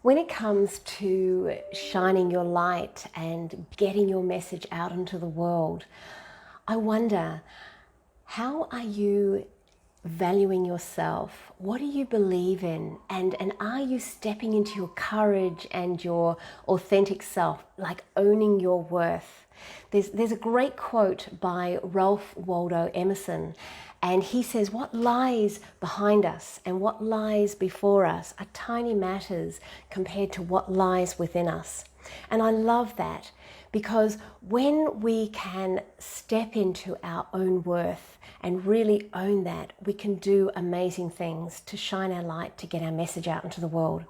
When it comes to shining your light and getting your message out into the world, I wonder, how are you valuing yourself? What do you believe in? And are you stepping into your courage and your authentic self, like owning your worth? There's a great quote by Ralph Waldo Emerson, and he says, what lies behind us and what lies before us are tiny matters compared to what lies within us. And I love that, because when we can step into our own worth and really own that, we can do amazing things to shine our light, to get our message out into the world.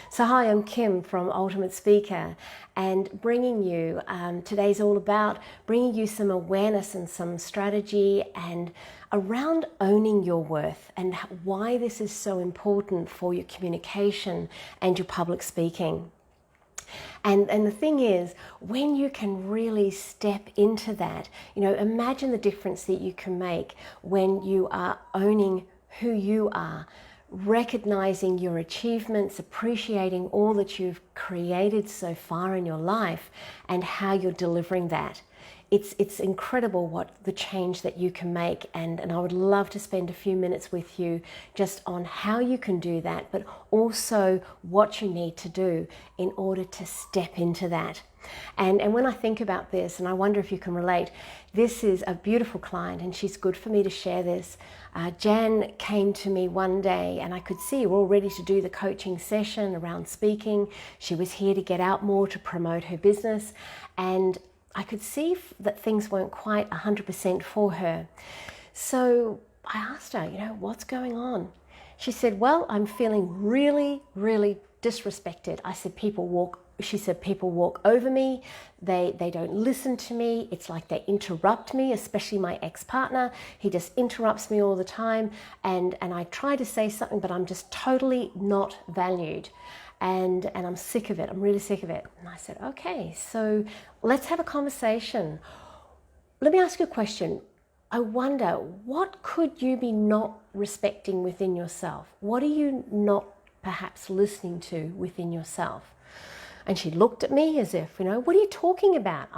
So hi, I'm Kim from Ultimate Speaker, and bringing you, today's all about bringing you some awareness and some strategy and around owning your worth and why this is so important for your communication and your public speaking. And the thing is, when you can really step into that, imagine the difference that you can make when you are owning who you are, recognizing your achievements, appreciating all that you've created so far in your life and how you're delivering that. It's incredible what the change that you can make, and I would love to spend a few minutes with you just on how you can do that, but also what you need to do in order to step into that. And when I think about this, and I wonder if you can relate, this is a beautiful client, and she's good for me to share this. Jan came to me one day, and I could see her all ready to do the coaching session around speaking. She was here to get out more, to promote her business, and I could see that things weren't quite 100% for her. So I asked her, what's going on? She said, well, I'm feeling really, really disrespected. She said, people walk over me. They don't listen to me. It's like they interrupt me, especially my ex-partner. He just interrupts me all the time. And I try to say something, but I'm just totally not valued. And I'm sick of it. I'm really sick of it. And I said, okay, so let's have a conversation. Let me ask you a question. I wonder, what could you be not respecting within yourself? What are you not perhaps listening to within yourself? And she looked at me as if, what are you talking about?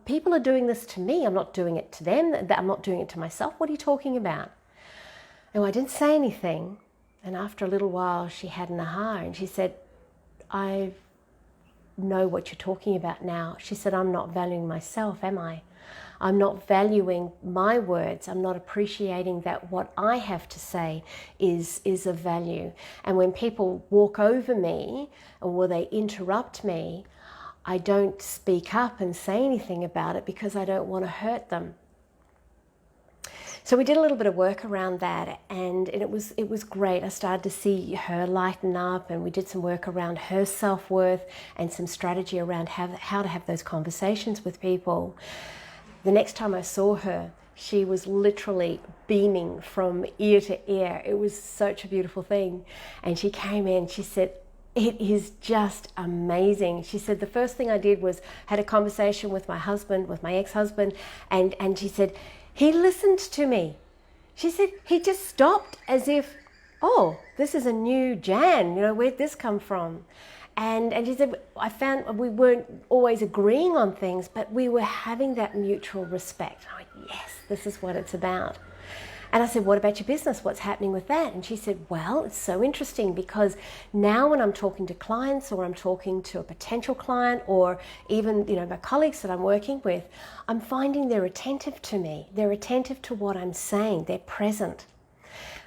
People are doing this to me. I'm not doing it to them. I'm not doing it to myself. What are you talking about? And I didn't say anything. And after a little while, she had an aha, and she said, I know what you're talking about now. She said, I'm not valuing myself, am I? I'm not valuing my words. I'm not appreciating that what I have to say is of value. And when people walk over me or they interrupt me, I don't speak up and say anything about it because I don't want to hurt them. So we did a little bit of work around that, and it was great. I started to see her lighten up, and we did some work around her self-worth and some strategy around how to have those conversations with people. The next time I saw her, she was literally beaming from ear to ear. It was such a beautiful thing. And she came in, she said, it is just amazing. She said, the first thing I did was had a conversation with my husband, with my ex-husband, and she said, he listened to me. She said, he just stopped as if, oh, this is a new Jan, where'd this come from? And she said, I found we weren't always agreeing on things, but we were having that mutual respect. I went, yes, this is what it's about. And I said, what about your business? What's happening with that? And she said, well, it's so interesting because now when I'm talking to clients or I'm talking to a potential client or even, my colleagues that I'm working with, I'm finding they're attentive to me. They're attentive to what I'm saying. They're present.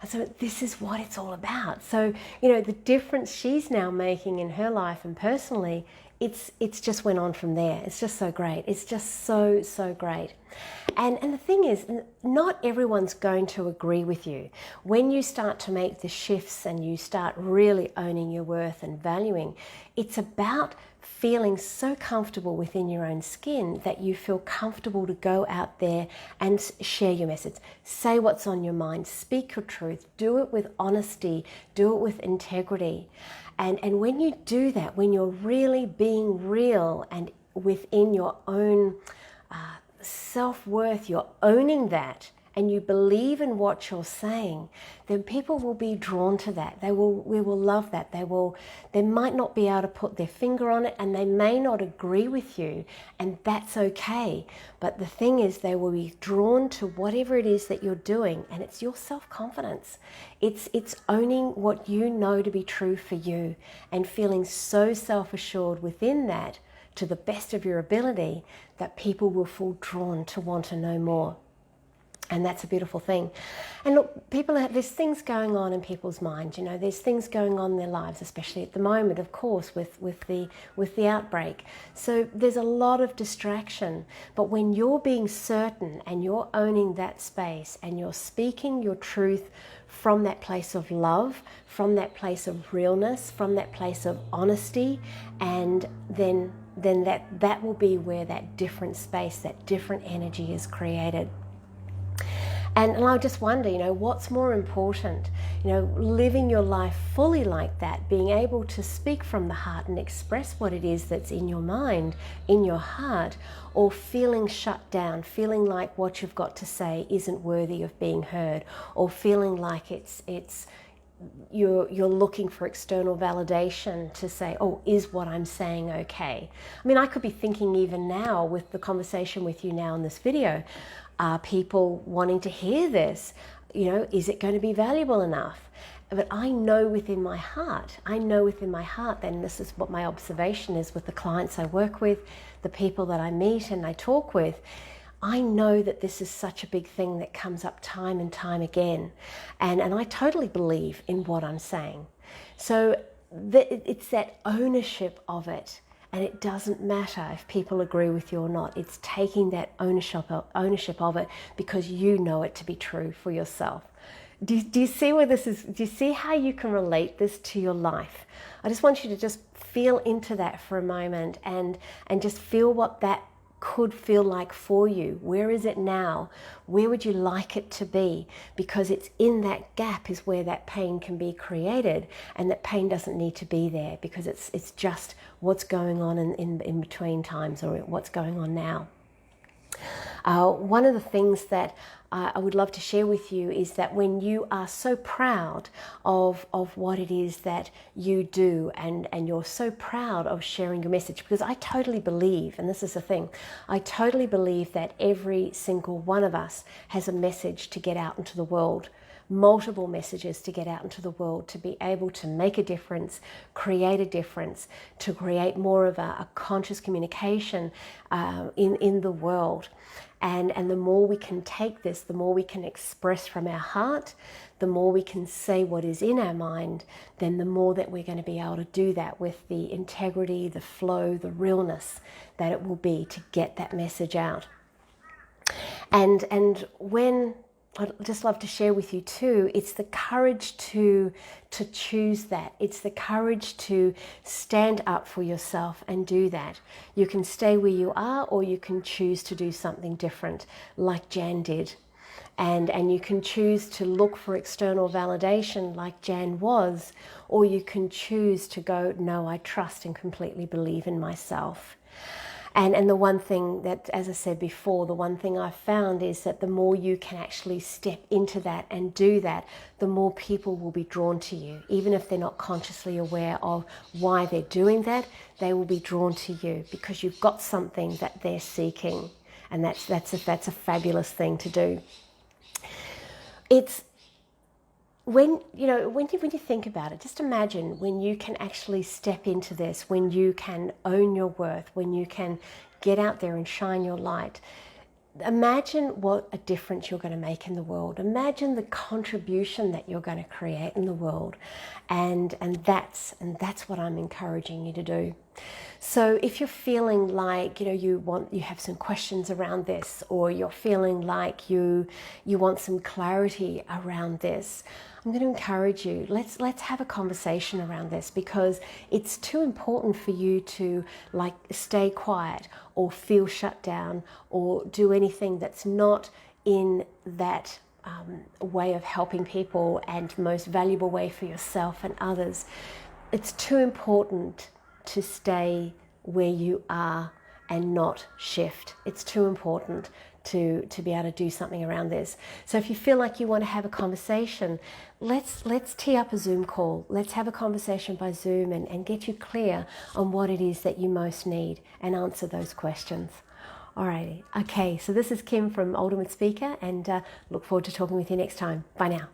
And so this is what it's all about. So, the difference she's now making in her life and personally, it's just went on from there. It's just so great. It's just so, so great. And the thing is, not everyone's going to agree with you. When you start to make the shifts and you start really owning your worth and valuing, it's about feeling so comfortable within your own skin that you feel comfortable to go out there and share your message. Say what's on your mind, speak your truth, do it with honesty, do it with integrity. And when you do that, when you're really being real and within your own self-worth, you're owning that and you believe in what you're saying, then people will be drawn to that. We will love that. They might not be able to put their finger on it, and they may not agree with you, and that's okay. But the thing is, they will be drawn to whatever it is that you're doing, and it's your self-confidence. It's owning what you know to be true for you and feeling so self-assured within that, to the best of your ability, that people will feel drawn to want to know more. And that's a beautiful thing. And look, there's things going on in people's minds. There's things going on in their lives, especially at the moment, of course, with the outbreak. So there's a lot of distraction. But when you're being certain and you're owning that space and you're speaking your truth from that place of love, from that place of realness, from that place of honesty, and then that will be where that different space, that different energy is created. And I just wonder, what's more important? Living your life fully like that, being able to speak from the heart and express what it is that's in your mind, in your heart, or feeling shut down, feeling like what you've got to say isn't worthy of being heard, or feeling like you're looking for external validation to say, oh, is what I'm saying okay? I mean, I could be thinking even now with the conversation with you now in this video, are people wanting to hear this? Is it going to be valuable enough? But I know within my heart, then this is what my observation is with the clients I work with, the people that I meet and I talk with. I know that this is such a big thing that comes up time and time again. And I totally believe in what I'm saying. So it's that ownership of it. And it doesn't matter if people agree with you or not. It's taking that ownership of it because you know it to be true for yourself. Do you see where this is? Do you see how you can relate this to your life? I just want you to just feel into that for a moment and just feel what that could feel like for you. Where is it now? Where would you like it to be? Because it's in that gap is where that pain can be created, and that pain doesn't need to be there because it's just what's going on in between times, or what's going on now. One of the things that I would love to share with you is that when you are so proud of what it is that you do, and you're so proud of sharing your message, because I totally believe, and this is the thing, I totally believe that every single one of us has a message to get out into the world, multiple messages to get out into the world, to be able to make a difference, create a difference, to create more of a conscious communication in the world. And the more we can take this, the more we can express from our heart, the more we can say what is in our mind, then the more that we're going to be able to do that with the integrity, the flow, the realness that it will be to get that message out. And when I'd just love to share with you too, it's the courage to choose that. It's the courage to stand up for yourself and do that. You can stay where you are, or you can choose to do something different, like Jan did. And you can choose to look for external validation like Jan was, or you can choose to go, no, I trust and completely believe in myself. And the one thing that, as I said before, the one thing I've found is that the more you can actually step into that and do that, the more people will be drawn to you. Even if they're not consciously aware of why they're doing that, they will be drawn to you because you've got something that they're seeking. And that's a fabulous thing to do. It's when you think about it, just imagine when you can actually step into this, when you can own your worth, when you can get out there and shine your light. Imagine what a difference you're going to make in the world. Imagine the contribution that you're going to create in the world. And that's what I'm encouraging you to do. So if you're feeling like you have some questions around this, or you're feeling like you want some clarity around this, I'm going to encourage you, let's have a conversation around this, because it's too important for you to stay quiet or feel shut down or do anything that's not in that way of helping people and most valuable way for yourself and others. It's too important to stay where you are and not shift. It's too important to be able to do something around this. So if you feel like you want to have a conversation, let's tee up a Zoom call. Let's have a conversation by Zoom and get you clear on what it is that you most need and answer those questions. Alrighty, okay, so this is Kim from Ultimate Speaker, and look forward to talking with you next time. Bye now.